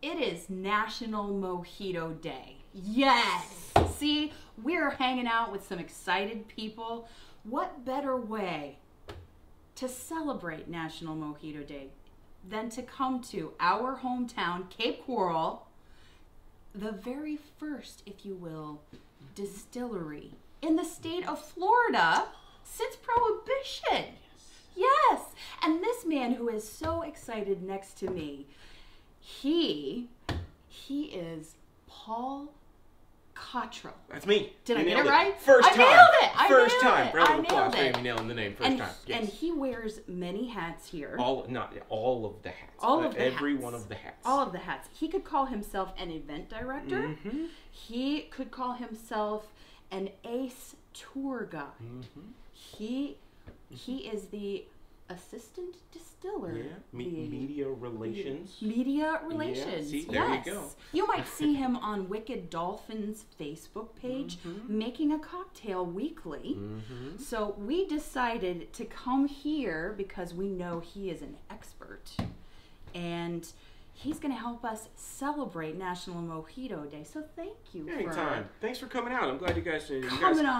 It is National Mojito Day. Yes! See, we're hanging out with some excited people. What better way to celebrate National Mojito Day than to come to our hometown, Cape Coral, the very first, if you will, distillery in the state of Florida since Prohibition. Yes! And this man who is so excited next to me, he is Paul Cottrell. That's me. Did I get it right? First time. I nailed it. First time. I Round of nailed applause for it. Amy nailing the name first time. Yes. And he wears many hats here. Not all of the hats. All of the every hats. one of the hats. All of the hats. He could call himself an event director. Mm-hmm. He could call himself an ace tour guide. Mm-hmm. He is the assistant distiller. Yeah. Media relations. Media relations. Yeah, see, there yes. you go. You might see him on Wicked Dolphin's Facebook page making a cocktail weekly. Mm-hmm. So we decided to come here because we know he is an expert. And he's going to help us celebrate National Mojito Day. So thank you. Anytime. Thanks for coming out. I'm glad you guys on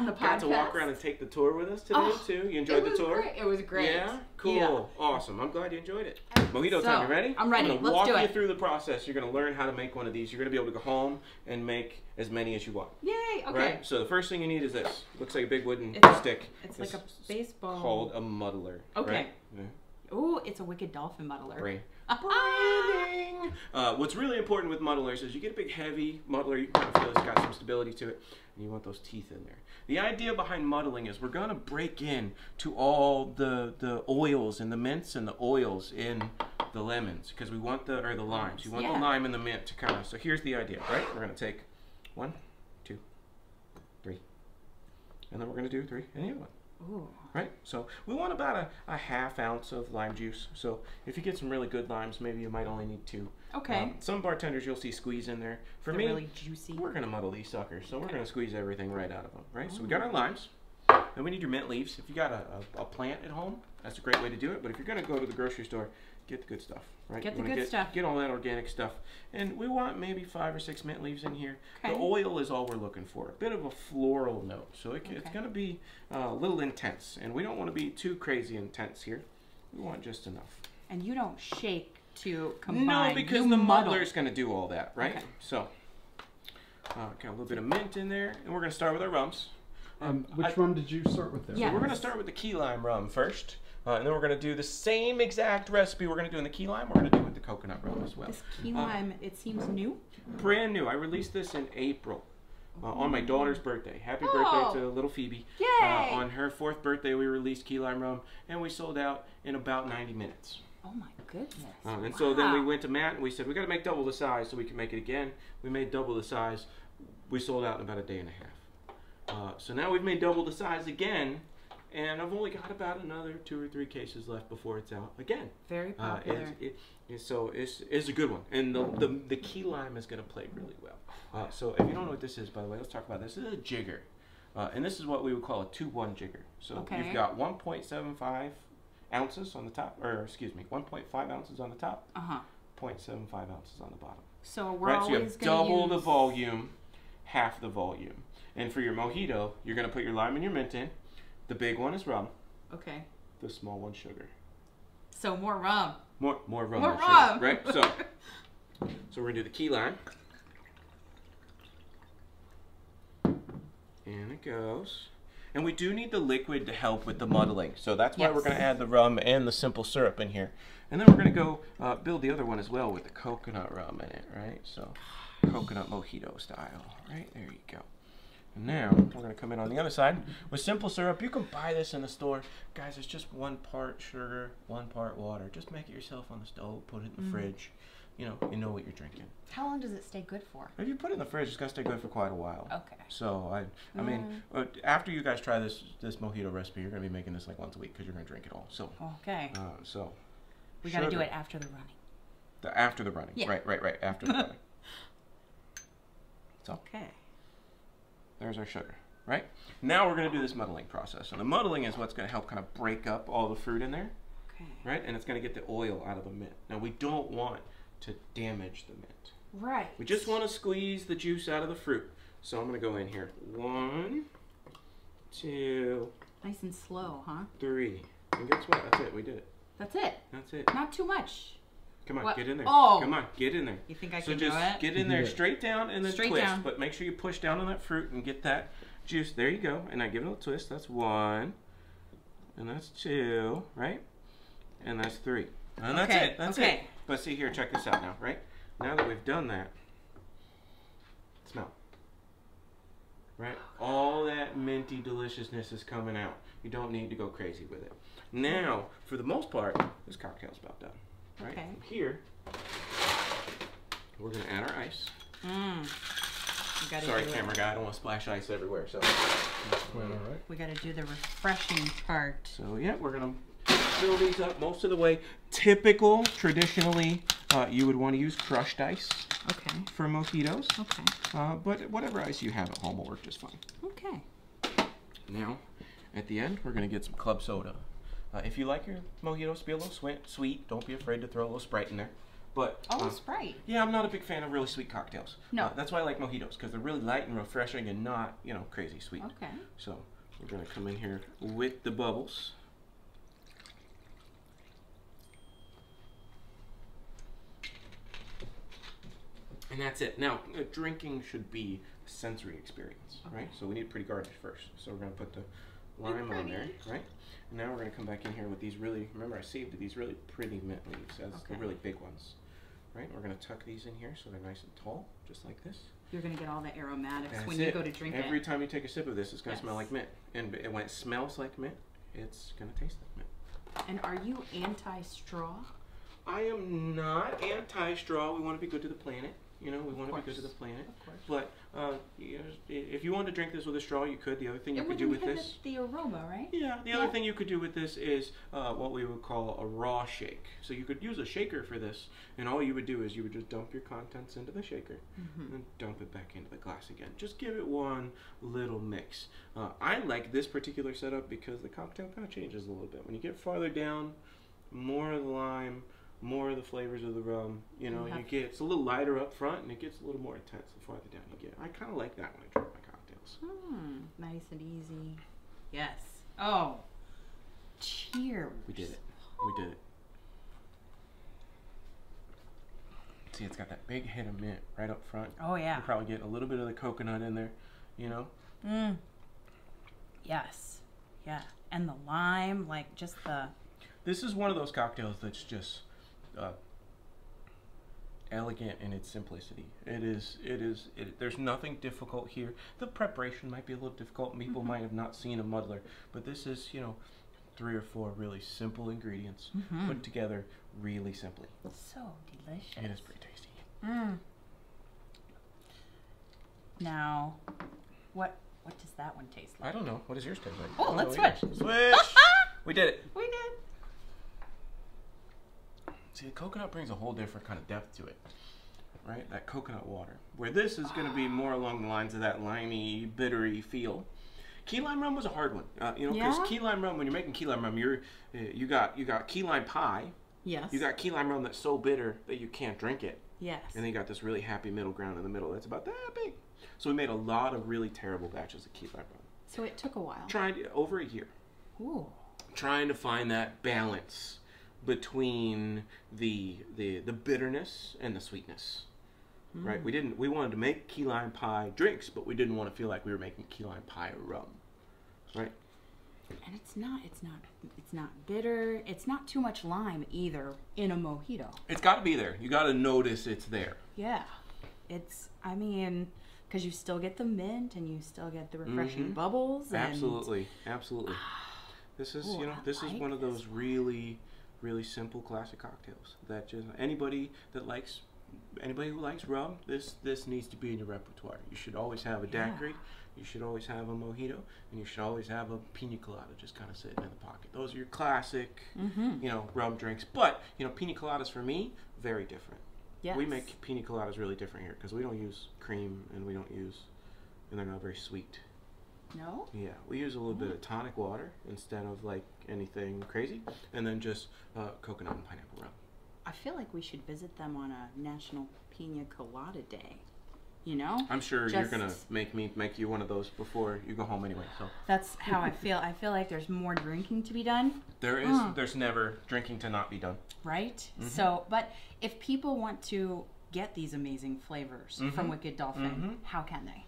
the podcast. got to walk around and take the tour with us today too. You enjoyed the tour? Great. It was great. Yeah? Cool. Yeah. Awesome. I'm glad you enjoyed it. Mojito So, time. You ready? I'm ready. I'm going to Let's walk do you it. through the process. You're going to learn how to make one of these. You're going to be able to go home and make as many as you want. Yay. Okay. Right? So the first thing you need is this. Looks like a big wooden stick. It's like a baseball. Called a muddler. Okay. Right? Yeah. Ooh, it's a Wicked Dolphin muddler. Branding! What's really important with muddlers is you get a big heavy muddler, you kind of feel it's got some stability to it, and you want those teeth in there. The idea behind muddling is we're going to break in to all the oils and the mints and the oils in the lemons, because we want the limes. You want the lime and the mint to kind of, so here's the idea, right? We're going to take 1, 2, 3, and then we're going to do 3, and the other one. Ooh. Right? So we want about a ½ ounce of lime juice. So if you get some really good limes, maybe you might only need 2. Okay. Some bartenders you'll see squeeze in there. For They're me, really juicy. we're going to muddle these suckers. So we're going to squeeze everything right out of them. Right? Ooh. So we got our limes. Then we need your mint leaves. If you got a plant at home, that's a great way to do it. But if you're going to go to the grocery store, get the good stuff. Right? Get the good stuff. Get all that organic stuff. And we want maybe 5 or 6 mint leaves in here. Okay. The oil is all we're looking for. A bit of a floral note. So it's going to be a little intense. And we don't want to be too crazy intense here. We want just enough. And you don't shake to combine. No, because the muddler is going to do all that, right? Okay. So, got a little bit of mint in there. And we're going to start with our rums. Which rum did you start with there? So we're going to start with the key lime rum first. And then we're going to do the same exact recipe we're going to do in the key lime. We're going to do with the coconut rum as well. This key lime, it seems new. Brand new. I released this in April on my daughter's birthday. Happy birthday to little Phoebe. Yay! On her 4th birthday, we released key lime rum, and we sold out in about 90 minutes. Oh my goodness. And so then we went to Matt and we said, we got to make double the size so we can make it again. We made double the size. We sold out in about a day and a half. So now we've made double the size again. And I've only got about another 2 or 3 cases left before it's out again. Very popular. So it's a good one. And the key lime is going to play really well. So if you don't know what this is, by the way, let's talk about this. This is a jigger. And this is what we would call a 2-1 jigger. So you've got 1.75 ounces on the top, or excuse me, 1.5 ounces on the top, 0.75 ounces on the bottom. So we're always so you have double the volume, half the volume. And for your mojito, you're going to put your lime and your mint in. The big one is rum. Okay. The small one, sugar. So more rum. More rum. More than rum. Sugar, right? So we're gonna do the key lime. And it goes. And we do need the liquid to help with the muddling. So that's why we're gonna add the rum and the simple syrup in here. And then we're gonna go build the other one as well with the coconut rum in it, right? So coconut mojito style, right? There you go. And now we're going to come in on the other side with simple syrup. You can buy this in the store. Guys, it's just 1 part sugar, 1 part water. Just make it yourself on the stove, put it in the fridge. You know what you're drinking. How long does it stay good for? If you put it in the fridge, it's going to stay good for quite a while. Okay. So, I mean, after you guys try this mojito recipe, you're going to be making this like once a week because you're going to drink it all. So, okay. So, we got to do it after the running. After the running. Yeah. Right. After the running. So. Okay. There's our sugar, right? Now we're going to do this muddling process. And the muddling is what's going to help kind of break up all the fruit in there, right? And it's going to get the oil out of the mint. Now we don't want to damage the mint. Right. We just want to squeeze the juice out of the fruit. So I'm going to go in here. 1, 2. Nice and slow, huh? 3. And guess what? That's it. We did it. That's it. That's it. Not too much. Come on, what? get in there. Oh. Come on, get in there. You think I so can do it? So just get in there straight down and then straight twist. Down. But make sure you push down on that fruit and get that juice. There you go. And I give it a little twist. That's 1. And that's 2, right? And that's 3. And that's it. That's it. But see here, check this out now, right? Now that we've done that, smell. Right? All that minty deliciousness is coming out. You don't need to go crazy with it. Now, for the most part, this cocktail's about done. Right? Okay. From here, we're going to add our ice. Sorry, camera guy, I don't want to splash ice everywhere. So That's quite all right. We got to do the refreshing part. So yeah, we're going to fill these up most of the way. Traditionally, you would want to use crushed ice. Okay. For mojitos. Okay. But whatever ice you have at home will work just fine. Okay. Now, at the end, we're going to get some club soda. If you like your mojitos to be a little sweet, don't be afraid to throw a little Sprite in there. But Sprite. Yeah, I'm not a big fan of really sweet cocktails. No. That's why I like mojitos, because they're really light and refreshing and not, crazy sweet. Okay. So we're going to come in here with the bubbles. And that's it. Now, drinking should be a sensory experience, right? So we need pretty garnish first. So we're going to put the lime on there, right? And now we're going to come back in here with these really, remember I saved these really pretty mint leaves. That's the really big ones, right? We're going to tuck these in here so they're nice and tall, just like this. You're going to get all the aromatics That's when you go to drink Every it. time you take a sip of this, it's going to smell like mint. And when it smells like mint, it's going to taste like mint. And are you anti-straw? I am not anti-straw. We want to be good to the planet. We want to be good to the planet. Of course. But if you wanted to drink this with a straw, you could. The other thing you could do with this, the aroma, right? Yeah. The other thing you could do with this is what we would call a raw shake. So you could use a shaker for this, and all you would do is you would just dump your contents into the shaker and dump it back into the glass again. Just give it one little mix. I like this particular setup because the cocktail kind of changes a little bit. When you get farther down, more of the lime, more of the flavors of the rum, it's a little lighter up front and it gets a little more intense the farther down you get. I kind of like that when I drink my cocktails. Nice and easy. Yes. Oh, cheers. We did it. We did it. See, it's got that big hit of mint right up front. Oh, yeah. You probably get a little bit of the coconut in there, Yes. Yeah. And the lime, like just the... This is one of those cocktails that's just elegant in its simplicity. There's nothing difficult here. The preparation might be a little difficult. People might have not seen a muddler, but this is, 3 or 4 really simple ingredients put together really simply. So delicious. It is pretty tasty. Now, what does that one taste like? I don't know. What does yours taste like? Oh, let's switch. Switch! We did it. We did. See, the coconut brings a whole different kind of depth to it, right? That coconut water. Where this is going to be more along the lines of that limey, bittery feel. Key lime rum was a hard one, because key lime rum, when you're making key lime rum, you got key lime pie. Yes. You got key lime rum that's so bitter that you can't drink it. Yes. And then you got this really happy middle ground in the middle that's about that big. So we made a lot of really terrible batches of key lime rum. So it took a while. Tried over a year. Ooh. Trying to find that balance between the bitterness and the sweetness, right? We wanted to make key lime pie drinks, but we didn't want to feel like we were making key lime pie rum, right? And it's not bitter. It's not too much lime either in a mojito. It's got to be there. You got to notice it's there. Yeah, because you still get the mint and you still get the refreshing bubbles. And Absolutely. This is this is one of those really simple classic cocktails that just anybody who likes rum, this needs to be in your repertoire. You should always have a daiquiri, you should always have a mojito, and you should always have a pina colada just kind of sitting in the pocket. Those are your classic rum drinks. But pina coladas for me, very different. Yes. We make pina coladas really different here because we don't use cream and they're not very sweet. No? Yeah, we use a little bit of tonic water instead of like anything crazy, and then just coconut and pineapple rum. I feel like we should visit them on a National Pina Colada Day. You know? I'm sure you're gonna make you one of those before you go home anyway. So that's how I feel. I feel like there's more drinking to be done. There's never drinking to not be done. Right? So, but if people want to get these amazing flavors from Wicked Dolphin, how can they?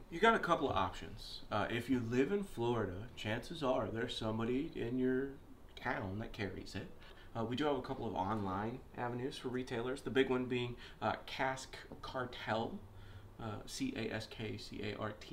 You got a couple of options. If you live in Florida, chances are there's somebody in your town that carries it. We do have a couple of online avenues for retailers. The big one being Cask Cartel, Caskcartel,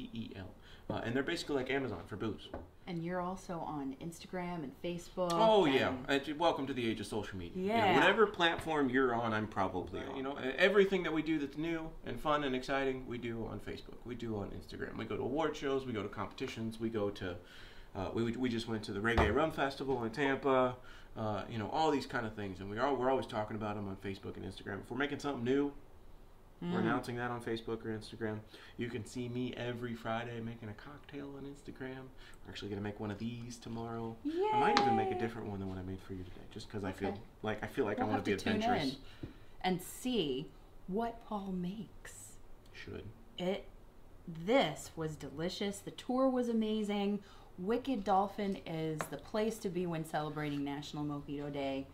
and they're basically like Amazon for booze. And you're also on Instagram and Facebook. Oh yeah, welcome to the age of social media. Yeah. You know, whatever platform you're on, I'm probably on. You know, everything that we do that's new and fun and exciting, we do on Facebook. We do on Instagram. We go to award shows. We go to competitions. We go to. We just went to the Reggae Rum Festival in Tampa. You know, all these kind of things, and we're always talking about them on Facebook and Instagram. If we're making something new, we're announcing that on Facebook or Instagram. You can see me every Friday making a cocktail on Instagram. We're actually going to make one of these tomorrow. Yay. I might even make a different one than what I made for you today, just because I feel like I want to be adventurous. Tune in and see what Paul makes. Should. This was delicious. The tour was amazing. Wicked Dolphin is the place to be when celebrating National Mojito Day.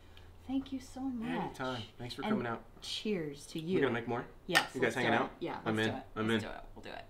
Thank you so much. Anytime. Thanks for coming out. Cheers to you. We're going to make more? Yes. You guys hanging out? Yeah, I'm in. Let's do it. We'll do it.